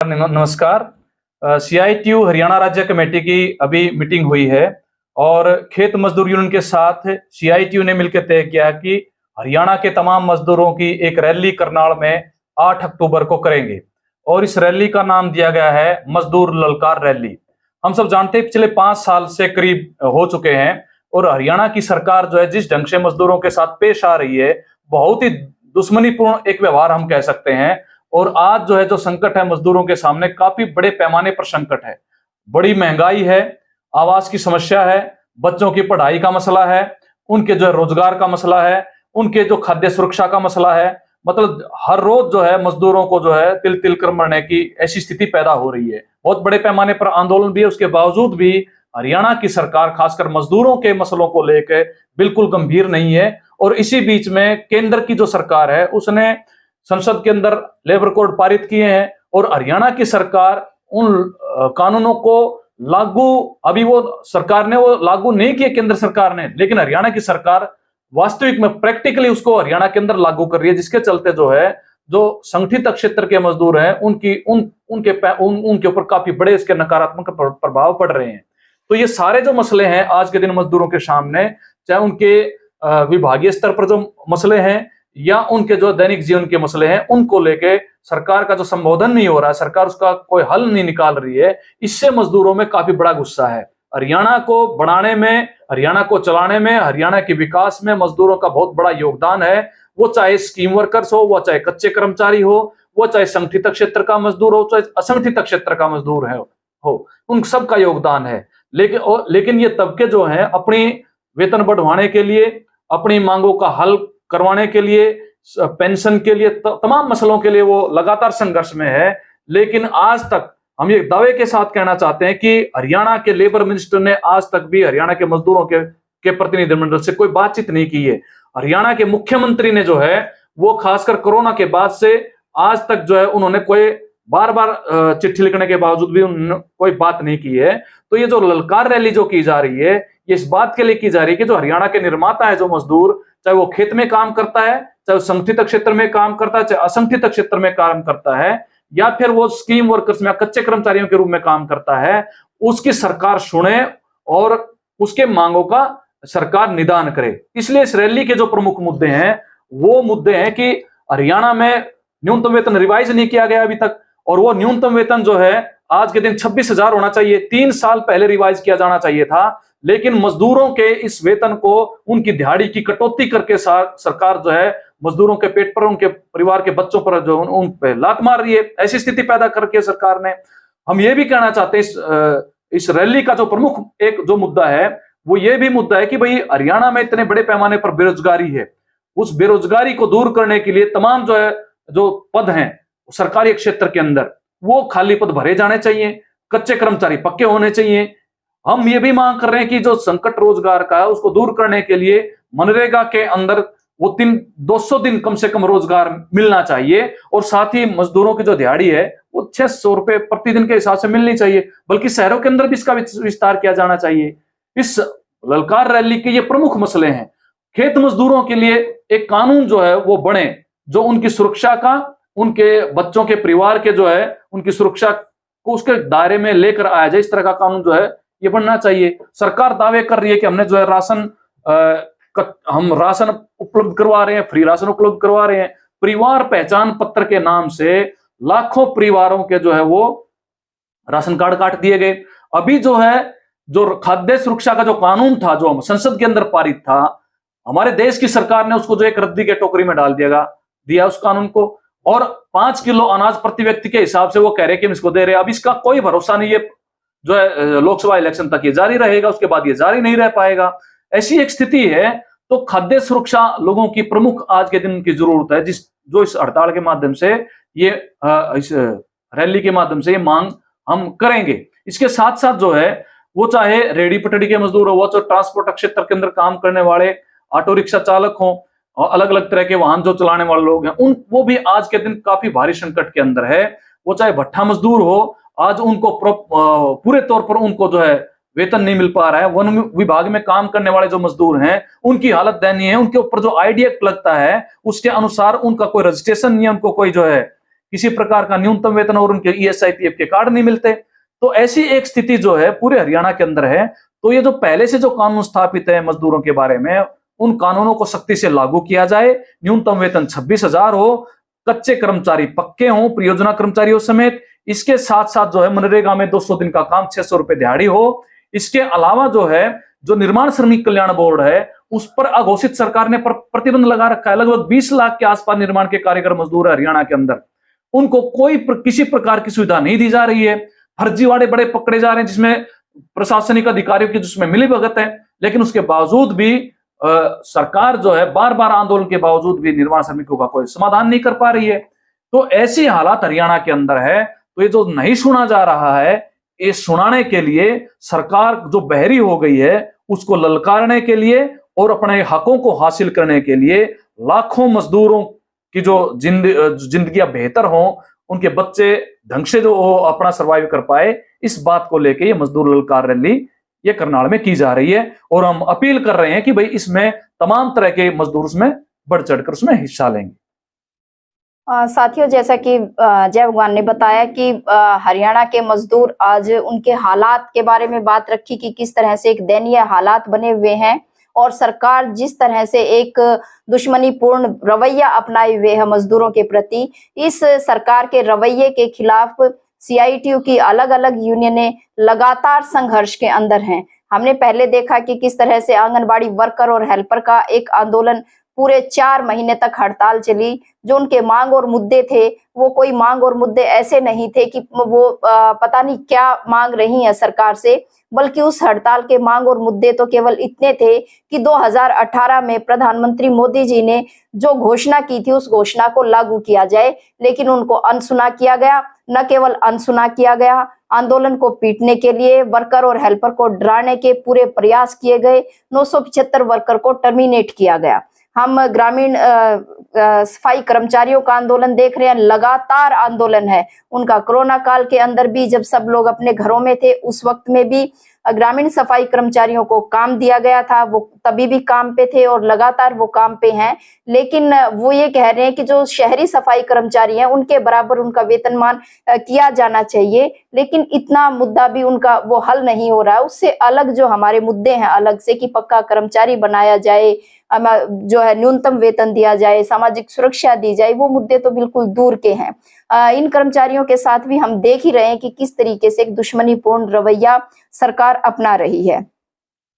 नमस्कार। सीआईटीयू हरियाणा राज्य कमेटी की अभी मीटिंग हुई है और खेत मजदूर यूनियन के साथ सीआईटीयू ने मिलकर तय किया कि हरियाणा के तमाम मजदूरों की एक रैली करनाल में 8 अक्टूबर को करेंगे और इस रैली का नाम दिया गया है मजदूर ललकार रैली। हम सब जानते हैं पिछले 5 साल से करीब हो चुके हैं और हरियाणा की सरकार जो है जिस ढंग से मजदूरों के साथ पेश आ रही है, बहुत ही दुश्मनीपूर्ण एक व्यवहार हम कह सकते हैं। और आज जो है जो संकट है मजदूरों के सामने काफी बड़े पैमाने पर संकट है। बड़ी महंगाई है, आवास की समस्या है, बच्चों की पढ़ाई का मसला है, उनके जो है रोजगार का मसला है, उनके जो खाद्य सुरक्षा का मसला है। मतलब हर रोज जो है मजदूरों को जो है तिल तिल कर मरने की ऐसी स्थिति पैदा हो रही है। बहुत बड़े पैमाने पर आंदोलन भी है, उसके बावजूद भी हरियाणा की सरकार खासकर मजदूरों के मसलों को लेकर बिल्कुल गंभीर नहीं है। और इसी बीच में केंद्र की जो सरकार है उसने संसद के अंदर लेबर कोड पारित किए हैं और हरियाणा की सरकार उन कानूनों को लागू अभी वो सरकार ने वो लागू नहीं किए केंद्र सरकार ने, लेकिन हरियाणा की सरकार वास्तविक में प्रैक्टिकली उसको हरियाणा के अंदर लागू कर रही है, जिसके चलते जो है जो संगठित क्षेत्र के मजदूर हैं उनके ऊपर काफी बड़े इसके नकारात्मक प्रभाव पड़ रहे हैं। तो ये सारे जो मसले हैं आज के दिन मजदूरों के सामने, चाहे उनके विभागीय स्तर पर जो मसले हैं या उनके जो दैनिक जीवन के मसले हैं, उनको लेके सरकार का जो संबोधन नहीं हो रहा है, सरकार उसका कोई हल नहीं निकाल रही है, इससे मजदूरों में काफी बड़ा गुस्सा है। हरियाणा को बढ़ाने में, हरियाणा को चलाने में, हरियाणा के विकास में मजदूरों का बहुत बड़ा योगदान है। वो चाहे स्कीम वर्कर्स हो, वो चाहे कच्चे कर्मचारी हो, वो चाहे संगठित क्षेत्र का मजदूर हो, चाहे असंगठित क्षेत्र का मजदूर हो, उन सबका योगदान है। लेकिन ये तबके जो है अपनी वेतन बढ़वाने के लिए, अपनी मांगों का हल करवाने के लिए, पेंशन के लिए, तमाम मसलों के लिए वो लगातार संघर्ष में है। लेकिन आज तक हम ये दावे के साथ कहना चाहते हैं कि हरियाणा के लेबर मिनिस्टर ने आज तक भी हरियाणा के मजदूरों के प्रतिनिधिमंडल से कोई बातचीत नहीं की है। हरियाणा के मुख्यमंत्री ने जो है वो खासकर कोरोना के बाद से आज तक जो है उन्होंने कोई बार बार चिट्ठी लिखने के बावजूद भी उन्होंने कोई बात नहीं की है। तो ये जो ललकार रैली जो की जा रही है, ये इस बात के लिए की जा रही है कि जो हरियाणा के निर्माता है, जो मजदूर, चाहे वो खेत में काम करता है, चाहे वो संगठित क्षेत्र में काम करता है, चाहे असंगठित क्षेत्र में काम करता है, या फिर वो स्कीम वर्कर्स में कच्चे कर्मचारियों के रूप में काम करता है, उसकी सरकार सुने और उसके मांगों का सरकार निदान करे। इसलिए इस रैली के जो प्रमुख मुद्दे हैं वो मुद्दे हैं कि हरियाणा में न्यूनतम वेतन रिवाइज नहीं किया गया अभी तक, और वो न्यूनतम वेतन जो है आज के दिन 26,000 होना चाहिए। 3 साल पहले रिवाइज किया जाना चाहिए था, लेकिन मजदूरों के इस वेतन को उनकी दिहाड़ी की कटौती करके सरकार जो है मजदूरों के पेट पर, उनके परिवार के बच्चों पर जो उन पे लात मार रही है। ऐसी स्थिति पैदा करके सरकार ने, हम ये भी कहना चाहते हैं इस रैली का जो प्रमुख एक जो मुद्दा है वो ये भी मुद्दा है कि भाई हरियाणा में इतने बड़े पैमाने पर बेरोजगारी है, उस बेरोजगारी को दूर करने के लिए तमाम जो है जो पद हैं सरकारी क्षेत्र के अंदर वो खाली पद भरे जाने चाहिए, कच्चे कर्मचारी पक्के होने चाहिए। हम ये भी मांग कर रहे हैं कि जो संकट रोजगार का है उसको दूर करने के लिए मनरेगा के अंदर वो 200 दिन कम से कम रोजगार मिलना चाहिए, और साथ ही मजदूरों की जो दिहाड़ी है वो 600 रुपए प्रतिदिन के हिसाब से मिलनी चाहिए, बल्कि शहरों के अंदर भी इसका विस्तार किया जाना चाहिए। इस ललकार रैली के ये प्रमुख मसले हैं। खेत मजदूरों के लिए एक कानून जो है वो बने, जो उनकी सुरक्षा का, उनके बच्चों के परिवार के जो है उनकी सुरक्षा को उसके दायरे में लेकर आया जाए। इस तरह का कानून जो है ये बनना चाहिए। सरकार दावे कर रही है कि हमने जो है हम राशन उपलब्ध करवा रहे हैं, फ्री राशन उपलब्ध करवा रहे हैं। परिवार पहचान पत्र के नाम से लाखों परिवारों के जो है वो राशन कार्ड काट दिए गए। अभी जो है जो खाद्य सुरक्षा का जो कानून था, जो संसद के अंदर पारित था, हमारे देश की सरकार ने उसको जो एक रद्दी के टोकरी में डाल दिया उस कानून को, और 5 किलो अनाज प्रति व्यक्ति के हिसाब से वो कह रहे कि हम इसको दे रहे हैं। अब इसका कोई भरोसा नहीं है, जो है लोकसभा इलेक्शन तक ये जारी रहेगा, उसके बाद ये जारी नहीं रह पाएगा। ऐसी एक स्थिति है। तो खाद्य सुरक्षा लोगों की प्रमुख आज के दिन की जरूरत है, जो इस हड़ताल के माध्यम से ये इस रैली के माध्यम से ये मांग हम करेंगे। इसके साथ साथ जो है वो चाहे रेहड़ी पटड़ी के मजदूर हो, वो चाहे ट्रांसपोर्ट क्षेत्र के अंदर काम करने वाले ऑटो रिक्शा चालक हो, और अलग अलग तरह के वाहन जो चलाने वाले लोग हैं, वो भी आज के दिन काफी भारी संकट के अंदर है। वो चाहे भट्ठा मजदूर हो, आज उनको पूरे तौर पर उनको जो है वेतन नहीं मिल पा रहा है। वन विभाग में काम करने वाले जो मजदूर हैं उनकी हालत दयनीय है। उनके ऊपर जो आईडी एक्ट लगता है उसके अनुसार उनका कोई रजिस्ट्रेशन नहीं है, उनको कोई जो है किसी प्रकार का न्यूनतम वेतन और उनके ईएसआईपीएफ के कार्ड नहीं मिलते। तो ऐसी एक स्थिति जो है पूरे हरियाणा के अंदर है। तो ये जो पहले से जो कानून स्थापित है मजदूरों के बारे में, उन कानूनों को सख्ती से लागू किया जाए। न्यूनतम वेतन 26,000 हो, कच्चे कर्मचारी पक्के हों, परियोजना कर्मचारियों समेत। इसके साथ साथ जो है मनरेगा में 200 दिन का काम 600 रुपए दिहाड़ी हो। इसके अलावा जो है जो निर्माण श्रमिक कल्याण बोर्ड है उस पर अघोषित सरकार ने प्रतिबंध लगा रखा है। लगभग 20 लाख के आसपास निर्माण के कारीगर मजदूर है हरियाणा के अंदर, उनको किसी प्रकार की सुविधा नहीं दी जा रही है। फर्जीवाड़े बड़े पकड़े जा रहे हैं जिसमें प्रशासनिक अधिकारियों की जिसमें मिलीभगत है, लेकिन उसके बावजूद भी सरकार जो है बार बार आंदोलन के बावजूद भी निर्माण श्रमिकों का कोई समाधान नहीं कर पा रही है। तो ऐसी हालात हरियाणा के अंदर है। तो ये जो नहीं सुना जा रहा है, ये सुनाने के लिए सरकार जो बहरी हो गई है उसको ललकारने के लिए और अपने हकों को हासिल करने के लिए लाखों मजदूरों की जो जिंदगियां बेहतर हों, उनके बच्चे ढंग से जो अपना सर्वाइव कर पाए, इस बात को लेके ये मजदूर ललकार रैली ये करनाल में की जा रही है। और हम अपील कर रहे हैं कि भाई इसमें तमाम तरह के मजदूर उसमें बढ़ चढ़कर उसमें हिस्सा लेंगे। साथियों, जैसा कि जय भगवान ने बताया कि हरियाणा के मजदूर आज उनके हालात के बारे में बात रखी कि किस तरह से एक दयनीय हालात बने हुए हैं और सरकार जिस तरह से एक दुश्मनीपूर्ण रवैया अपनाए हुए है मजदूरों के प्रति, इस सरकार के रवैये के खिलाफ सीआईटीयू की अलग अलग यूनियनें लगातार संघर्ष के अंदर हैं। हमने पहले देखा कि किस तरह से आंगनबाड़ी वर्कर और हेल्पर का एक आंदोलन पूरे 4 महीने तक हड़ताल चली। जो उनके मांग और मुद्दे थे वो कोई मांग और मुद्दे ऐसे नहीं थे कि वो पता नहीं क्या मांग रही है सरकार से, बल्कि उस हड़ताल के मांग और मुद्दे तो केवल इतने थे कि 2018 में प्रधानमंत्री मोदी जी ने जो घोषणा की थी उस घोषणा को लागू किया जाए, लेकिन उनको अनसुना किया गया। न केवल अनसुना किया गया, आंदोलन को पीटने के लिए वर्कर और हेल्पर को डराने के पूरे प्रयास किए गए। 975 वर्कर को टर्मिनेट किया गया। हम ग्रामीण सफाई कर्मचारियों का आंदोलन देख रहे हैं, लगातार आंदोलन है उनका। कोरोना काल के अंदर भी जब सब लोग अपने घरों में थे उस वक्त में भी ग्रामीण सफाई कर्मचारियों को काम दिया गया था, वो तभी भी काम पे थे और लगातार वो काम पे हैं। लेकिन वो ये कह रहे हैं कि जो शहरी सफाई कर्मचारी हैं उनके बराबर उनका वेतनमान किया जाना चाहिए, लेकिन इतना मुद्दा भी उनका वो हल नहीं हो रहा है। उससे अलग जो हमारे मुद्दे हैं अलग से कि पक्का कर्मचारी बनाया जाए, जो है न्यूनतम वेतन दिया जाए, सामाजिक सुरक्षा दी जाए, वो मुद्दे तो बिल्कुल दूर के हैं। इन कर्मचारियों के साथ भी हम देख ही रहे हैं कि किस तरीके से एक दुश्मनीपूर्ण रवैया सरकार अपना रही है।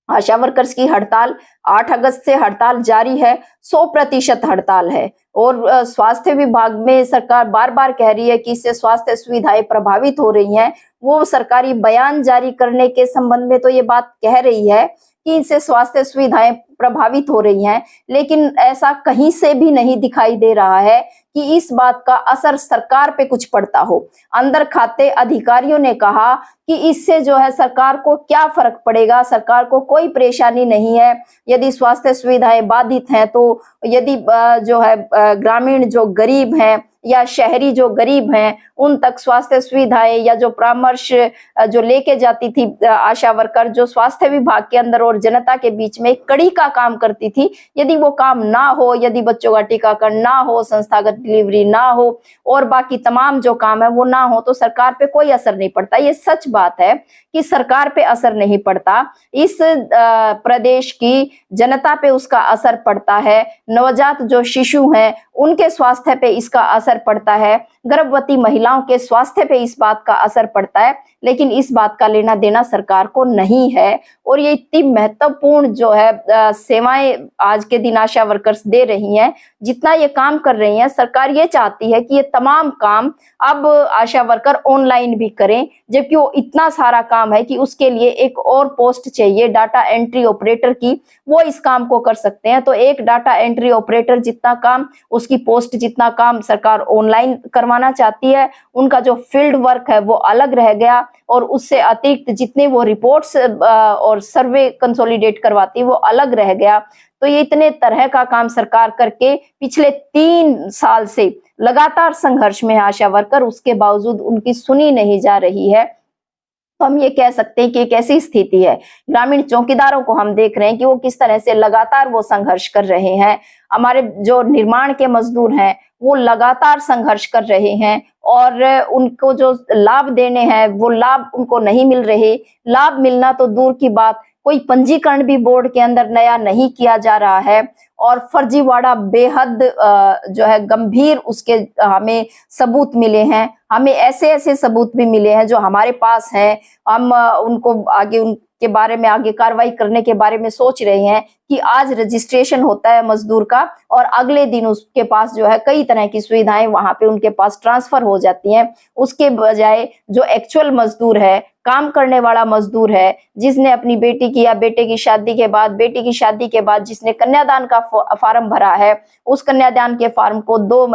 आशा वर्कर्स की हड़ताल 8 अगस्त से हड़ताल जारी है, 100% हड़ताल है और स्वास्थ्य विभाग में सरकार बार बार कह रही है कि इससे स्वास्थ्य सुविधाएं प्रभावित हो रही हैं। वो सरकारी बयान जारी करने के संबंध में तो ये बात कह रही है कि इससे स्वास्थ्य सुविधाएं प्रभावित हो रही हैं, लेकिन ऐसा कहीं से भी नहीं दिखाई दे रहा है कि इस बात का असर सरकार पे कुछ पड़ता हो। अंदर खाते अधिकारियों ने कहा कि इससे जो है सरकार को क्या फर्क पड़ेगा, सरकार को कोई परेशानी नहीं है यदि स्वास्थ्य सुविधाएं बाधित हैं। तो यदि जो है ग्रामीण जो गरीब हैं या शहरी जो गरीब हैं उन तक स्वास्थ्य सुविधाएं या जो परामर्श जो लेके जाती थी आशा वर्कर, जो स्वास्थ्य विभाग के अंदर और जनता के बीच में कड़ी का काम करती थी, यदि वो काम ना हो, यदि बच्चों का टीकाकरण ना हो, संस्थागत डिलीवरी ना हो और बाकी तमाम जो काम है वो ना हो, तो सरकार पे कोई असर नहीं पड़ता। ये सच बात है कि सरकार पे असर नहीं पड़ता, इस प्रदेश की जनता पे उसका असर पड़ता है। नवजात जो शिशु हैं उनके स्वास्थ्य पे इसका असर पड़ता है, गर्भवती महिलाओं के स्वास्थ्य पे इस बात का असर पड़ता है, लेकिन इस बात का लेना देना सरकार को नहीं है। और ये इतनी महत्वपूर्ण जो है सेवाएं आज के दिन आशा वर्कर्स दे रही हैं, जितना ये काम कर रही हैं, सरकार ये चाहती है कि ये तमाम काम अब आशा वर्कर ऑनलाइन भी करें, जबकि वो इतना सारा काम है कि उसके लिए एक और पोस्ट चाहिए डाटा एंट्री ऑपरेटर की, वो इस काम को कर सकते हैं। तो एक डाटा एंट्री ऑपरेटर जितना काम, उसकी पोस्ट जितना काम सरकार ऑनलाइन करवाना चाहती है। उनका जो फील्ड वर्क है वो अलग रह गया और उससे अतिरिक्त जितने वो रिपोर्ट्स और सर्वे कंसोलिडेट करवाती है वो अलग रह गया। तो ये इतने तरह का काम सरकार करके पिछले 3 साल से लगातार संघर्ष में है आशा वर्कर, उसके बावजूद उनकी सुनी नहीं जा रही है। तो हम ये कह सकते हैं कि एक ऐसी स्थिति है। ग्रामीण चौकीदारों को हम देख रहे हैं कि वो किस तरह से लगातार वो संघर्ष कर रहे हैं। हमारे जो निर्माण के मजदूर हैं वो लगातार संघर्ष कर रहे हैं और उनको जो लाभ देने हैं वो लाभ उनको नहीं मिल रहे। लाभ मिलना तो दूर की बात, कोई पंजीकरण भी बोर्ड के अंदर नया नहीं किया जा रहा है और फर्जीवाड़ा बेहद जो है गंभीर उसके हमें सबूत मिले हैं। हमें ऐसे सबूत भी मिले हैं जो हमारे पास हैं। हम उनको आगे उनके बारे में आगे कार्रवाई करने के बारे में सोच रहे हैं कि आज रजिस्ट्रेशन होता है मजदूर का और अगले दिन उसके पास जो है कई तरह की सुविधाएं वहां पे उनके पास ट्रांसफर हो जाती हैं। उसके बजाय जो एक्चुअल मजदूर है, काम करने वाला मजदूर है, जिसने अपनी बेटी की या बेटे की शादी के बाद, बेटी की शादी के बाद जिसने कन्यादान का फार्म भरा है, उस कन्यादान के फार्म को 2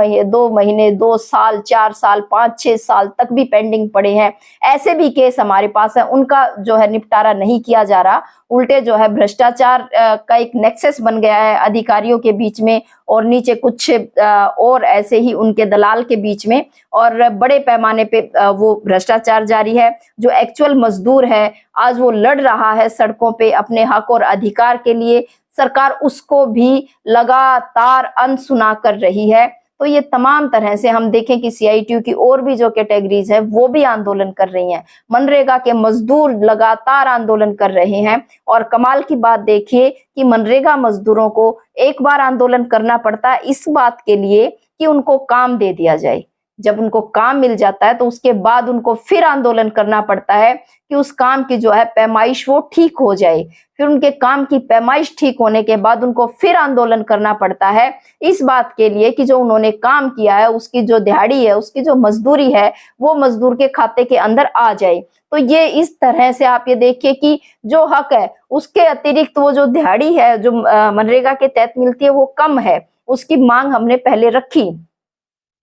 महीने 2 साल 4 साल 5-6 साल तक भी पेंडिंग पड़े हैं। ऐसे भी केस हमारे पास है, उनका जो है निपटारा नहीं किया जा रहा। उल्टे जो है भ्रष्टाचार का एक नेक्सस बन गया है अधिकारियों के बीच में और नीचे कुछ और ऐसे ही उनके दलाल के बीच में, और बड़े पैमाने पे वो भ्रष्टाचार जारी है। जो एक्चुअल मजदूर है आज वो लड़ रहा है सड़कों पे अपने हक और अधिकार के लिए, सरकार उसको भी लगातार अनसुना कर रही है। तो ये तमाम तरह से हम देखें कि सीआईटीयू की और भी जो कैटेगरीज है वो भी आंदोलन कर रही हैं। मनरेगा के मजदूर लगातार आंदोलन कर रहे हैं और कमाल की बात देखिए कि मनरेगा मजदूरों को एक बार आंदोलन करना पड़ता है इस बात के लिए कि उनको काम दे दिया जाए। जब उनको काम मिल जाता है तो उसके बाद उनको फिर आंदोलन करना पड़ता है कि उस काम की जो है पैमाइश वो ठीक हो जाए। फिर उनके काम की पैमाइश ठीक होने के बाद उनको फिर आंदोलन करना पड़ता है इस बात के लिए कि जो उन्होंने काम किया है उसकी जो दिहाड़ी है, उसकी जो मजदूरी है वो मजदूर के खाते के अंदर आ जाए। तो ये इस तरह से आप ये देखिए कि जो हक है उसके अतिरिक्त वो जो दिहाड़ी है जो मनरेगा के तहत मिलती है वो कम है, उसकी मांग हमने पहले रखी।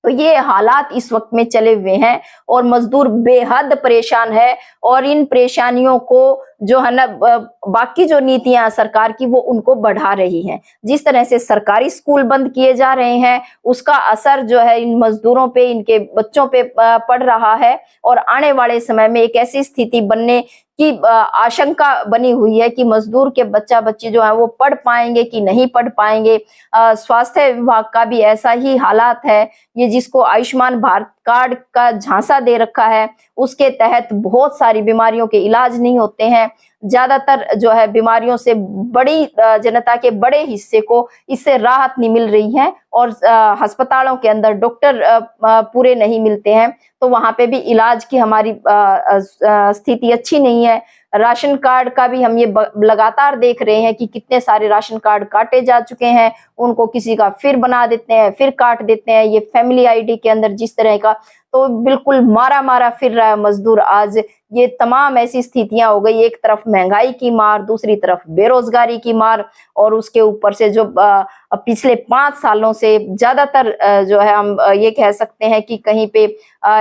तो ये हालात इस वक्त में चले हुए हैं और मजदूर बेहद परेशान है और इन परेशानियों को जो है ना बाकी जो नीतियां सरकार की वो उनको बढ़ा रही हैं। जिस तरह से सरकारी स्कूल बंद किए जा रहे हैं उसका असर जो है इन मजदूरों पे, इनके बच्चों पे पड़ रहा है और आने वाले समय में एक ऐसी स्थिति बनने की आशंका बनी हुई है कि मजदूर के बच्चा बच्ची जो है वो पढ़ पाएंगे कि नहीं पढ़ पाएंगे। स्वास्थ्य विभाग का भी ऐसा ही हालात है। ये जिसको आयुष्मान भारत कार्ड का झांसा दे रखा है उसके तहत बहुत सारी बीमारियों के इलाज नहीं होते हैं। ज्यादातर जो है बीमारियों से बड़ी जनता के बड़े हिस्से को इससे राहत नहीं मिल रही है और अस्पतालों के अंदर डॉक्टर पूरे नहीं मिलते हैं। तो वहां पे भी इलाज की हमारी स्थिति अच्छी नहीं है। राशन कार्ड का भी हम ये लगातार देख रहे हैं कि कितने सारे राशन कार्ड काटे जा चुके हैं, उनको किसी का फिर बना देते हैं, फिर काट देते हैं। ये फैमिली आईडी के अंदर जिस तरह का, तो बिल्कुल मारा फिर रहा है मजदूर आज। ये तमाम ऐसी स्थितियां हो गई, एक तरफ महंगाई की मार, दूसरी तरफ बेरोजगारी की मार और उसके ऊपर से जो पिछले 5 सालों से ज्यादातर जो है हम ये कह सकते हैं कि कहीं पे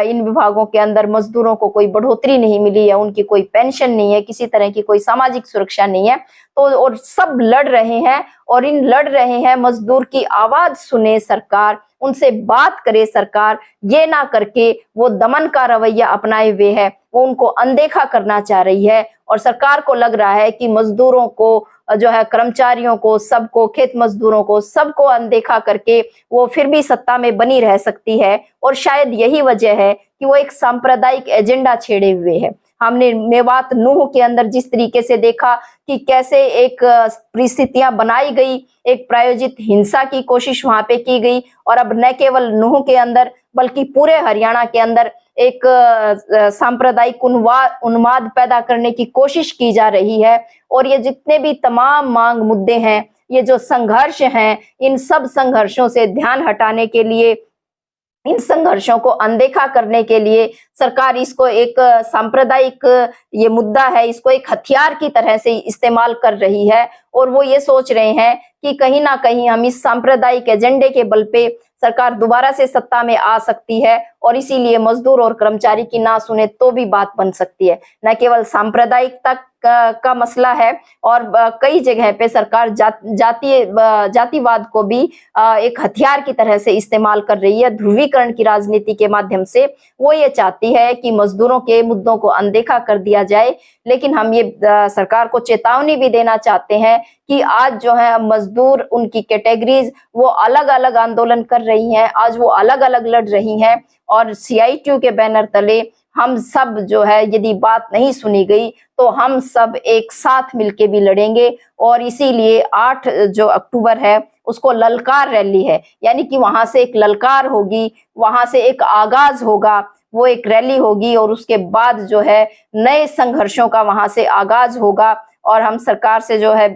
इन विभागों के अंदर मजदूरों को कोई बढ़ोतरी नहीं मिली है, उनकी कोई पेंशन नहीं है, किसी तरह की कोई सामाजिक सुरक्षा नहीं है। तो और सब लड़ रहे हैं और इन लड़ रहे हैं मजदूर की आवाज सुने सरकार, उनसे बात करे सरकार, ये ना करके वो दमन का रवैया अपनाए हुए है, वो उनको अनदेखा करना चाह रही है। और सरकार को लग रहा है कि मजदूरों को जो है, कर्मचारियों को, सबको, खेत मजदूरों को, सबको अनदेखा करके वो फिर भी सत्ता में बनी रह सकती है। और शायद यही वजह है कि वो एक सांप्रदायिक एजेंडा छेड़े हुए है। हमने मेवात नूह के अंदर जिस तरीके से देखा कि कैसे एक परिस्थितियां बनाई गई, एक प्रायोजित हिंसा की कोशिश वहां पे की गई, और अब न केवल नूह के अंदर बल्कि पूरे हरियाणा के अंदर एक सांप्रदायिक उन्माद पैदा करने की कोशिश की जा रही है। और ये जितने भी तमाम मांग मुद्दे हैं, ये जो संघर्ष हैं, इन सब संघर्षों से ध्यान हटाने के लिए, इन संघर्षों को अनदेखा करने के लिए सरकार इसको एक सांप्रदायिक, ये मुद्दा है, इसको एक हथियार की तरह से इस्तेमाल कर रही है। और वो ये सोच रहे हैं कि कहीं ना कहीं हम इस सांप्रदायिक एजेंडे के बल पे सरकार दोबारा से सत्ता में आ सकती है और इसीलिए मजदूर और कर्मचारी की ना सुने तो भी बात बन सकती है। न केवल सांप्रदायिकता का मसला है और कई जगह पे सरकार जातिवाद को भी एक हथियार की तरह से इस्तेमाल कर रही है। ध्रुवीकरण की राजनीति के माध्यम से वो ये चाहती है कि मजदूरों के मुद्दों को अनदेखा कर दिया जाए। लेकिन हम ये सरकार को चेतावनी भी देना चाहते हैं कि आज जो है मजदूर, उनकी कैटेगरीज वो अलग अलग आंदोलन कर रही हैं, आज वो अलग अलग लड़ रही हैं और CITU के बैनर तले हम सब जो है, यदि बात नहीं सुनी गई तो हम सब एक साथ मिलके भी लड़ेंगे। और इसीलिए 8 जो अक्टूबर है उसको ललकार रैली है, यानी कि वहां से एक ललकार होगी, वहां से एक आगाज होगा, वो एक रैली होगी और उसके बाद जो है नए संघर्षों का वहां से आगाज होगा। और हम सरकार से जो है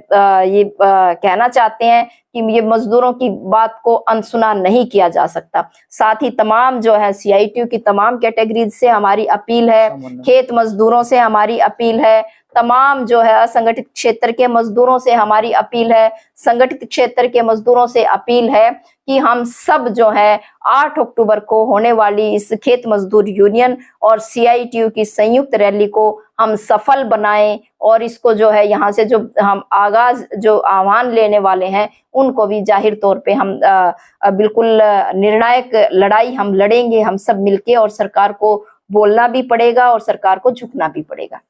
ये कहना चाहते हैं कि ये मजदूरों की बात को अनसुना नहीं किया जा सकता। साथ ही तमाम जो है CITU की तमाम कैटेगरीज से हमारी अपील है, खेत मजदूरों से हमारी अपील है, तमाम जो है असंगठित क्षेत्र के मजदूरों से हमारी अपील है, संगठित क्षेत्र के मजदूरों से अपील है कि हम सब जो है 8 अक्टूबर को होने वाली इस खेत मजदूर यूनियन और CITU की संयुक्त रैली को हम सफल बनाएं और इसको जो है यहाँ से जो हम आगाज जो आह्वान लेने वाले हैं उनको भी जाहिर तौर पे हम बिल्कुल निर्णायक लड़ाई हम लड़ेंगे, हम सब मिलके, और सरकार को बोलना भी पड़ेगा और सरकार को झुकना भी पड़ेगा।